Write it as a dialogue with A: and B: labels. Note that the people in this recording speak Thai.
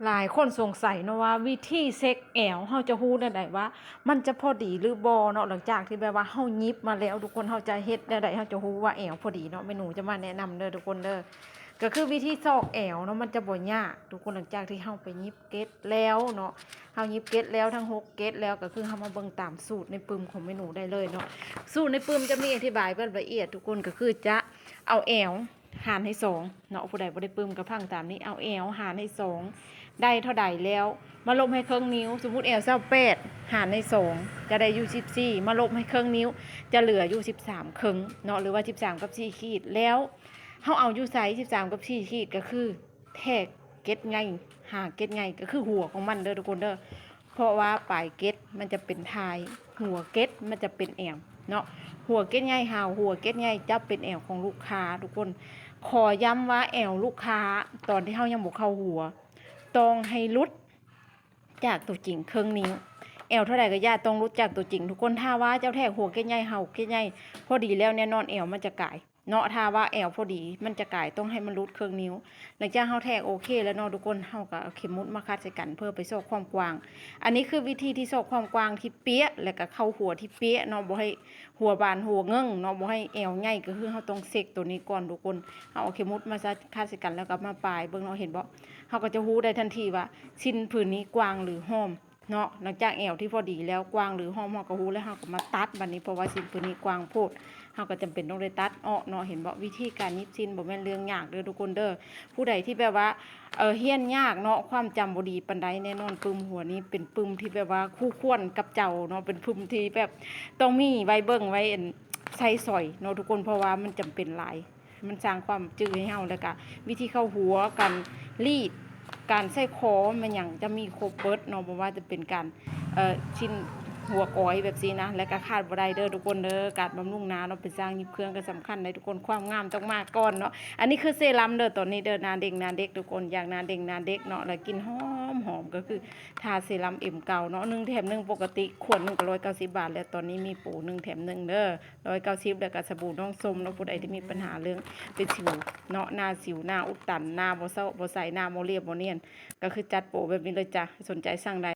A: หลายคนสงสัยเนาะว่าวิธีเซ็กแอวเฮาจะฮู้ได้ไดว่ามันจะพอดีหรือบ่เนาะหลังจากที่แบบว่าเฮายิบมาแล้วทุกคนเฮาจะเฮ็ดได้ไดเฮาจะฮู้ว่าแอวพอดีเนาะแม่หนูจะมาแนะนำเด้อทุกคนเด้อก็คือวิธีซอกแอวเนาะมันจะบ่ยากทุกคนหลังจากที่เฮาไปยิบเก็ดแล้วเนาะเฮายิบเก็ดแล้วทั้ง6เก็ดแล้วก็คือเฮามาเบิ่งตามสูตรในปึมของแม่หนูได้เลยเนาะสูตรในปึมจะมีอธิบายแบบละเอียดทุกคนก็คือจะเอาแอวหารให้2เนาะผู้ใดบ่ได้ปึมก็ฟังตามนี้เอาแอวหารให้2ได้เท่าใดแล้วมาลบให้ครึ่งนิ้วสมมุติแอล28หารใน2จะได้อยู่14มาลบให้ครึ่งนิ้วจะเหลืออยู่13ครึ่งเนาะหรือว่า13กับ4ขีดแล้วเฮาเอาอยู่ไส13กับ4ขีดก็คือแทกเก็ดไงหาเก็ดไงก็คือหัวของมันเด้อทุกคนเด้อเพราะว่าปลายเก็ดมันจะเป็นท้ายหัวเก็ดมันจะเป็นแอวเนาะหัวเก็ดไงหาหัวเก็ดไงจะเป็นแอวของลูกค้าทุกคนขอย้ำว่าแอวลูกค้าตอนที่เฮายังบ่เข้าหัวต้องให้ลุดจากตัวจริงเครื่องนิ้วแอวเท่าไหร่ก็ย่าต้องลุดจากตัวจริงทุกคนถ้าว่าเจ้าแทกหัวเก้ใหญ่เห่าเก้ใหญ่พอดีแล้วแน่นอนแอวมันจะกายเนาะถ้าว่าแอวพอดีมันจะกายต้องให้มันลุดเครื่องนิ้วหลังจากเฮาแทกโอเคแล้วเนาะทุกคนเฮาก็เอาเข็มมุดมาคัดใส่กันเพื่อไปซอกความกว้างอันนี้คือวิธีที่ซอกความกว้างที่เป๊ะแล้วก็เข้าหัวที่เป๊ะเนาะบ่ให้หัวบานหัวเงิ่งเนาะบ่ให้แอวใหญ่ก็คือเฮาต้องเซกตัวนี้ก่อนทุกคนเฮาเอาเข็มมุดมาคัดใส่กันแล้วก็มาปลายเบิ่งเนาะเห็นบ่เฮาก็จะฮู้ได้ทันทีว่าชิ้นผืนนี้กว้างหรือห้อมเนาะหลังจากแอวที่พอดีแล้วกว้างหรือห้อมเฮาก็ฮู้แล้วเฮาก็มาตัดบัดนี้เพราะว่าชิ้นผืนนี้กว้างโพดเฮาก็จำเป็นต้องได้ตัดอ้อเนาะเห็นบ่วิธีการยิบชิ้นบ่แม่นเรื่องยากเด้อทุกคนเด้อผู้ใดที่แบบว่าเฮียนยากเนาะความจำบ่ดีปานใดแน่นอนปึมหัวนี้เป็นปึมที่แบบว่าคู่ควรกับเจ้าเนาะเป็นปึมที่แบบต้องมีไว้เบิ่งไว้ใช้สอยเนาะทุกคนเพราะว่ามันจำเป็นหลายมันสร้างความจืดให้เฮาแล้วก็วิธีเข้าหัวกันรีดการใส่คอมันอย่างจะมีครบเบิดเนาะบ่ว่าจะเป็นการชิ้นหัวก้อยแบบนี้นะและก็ขาดบ่ได้เด้อทุกคนเด้อการบำรุงหน้าเนาะเป็นสร้างยิบเครื่องก็สำคัญในทุกคนความงามต้องมาก่อนเนาะอันนี้คือเซรั่มเด้อตอนนี้เด้อหน้าเด้งหน้าเด็กทุกคนอยากหน้าเด้งหน้าเด็กเนาะแล้วกินหอมหอมก็คือทาเซรั่มเอ็มเก่าเนาะ1แถม1ปกติขวดนึงก็190 บาทแล้วตอนนี้มีโปร1แถม1เด้อ190แล้วก็สบู่น้องส้มเนาะผู้ใดที่มีปัญหาเรื่องเป็นสิวเนาะหน้าสิวหน้าอุดตันหน้าบ่เซาบ่ใสหน้าบ่เรียบบ่เนียนก็คือจัดโปรแบบนี้เลยจ้ะสนใจสั่งได้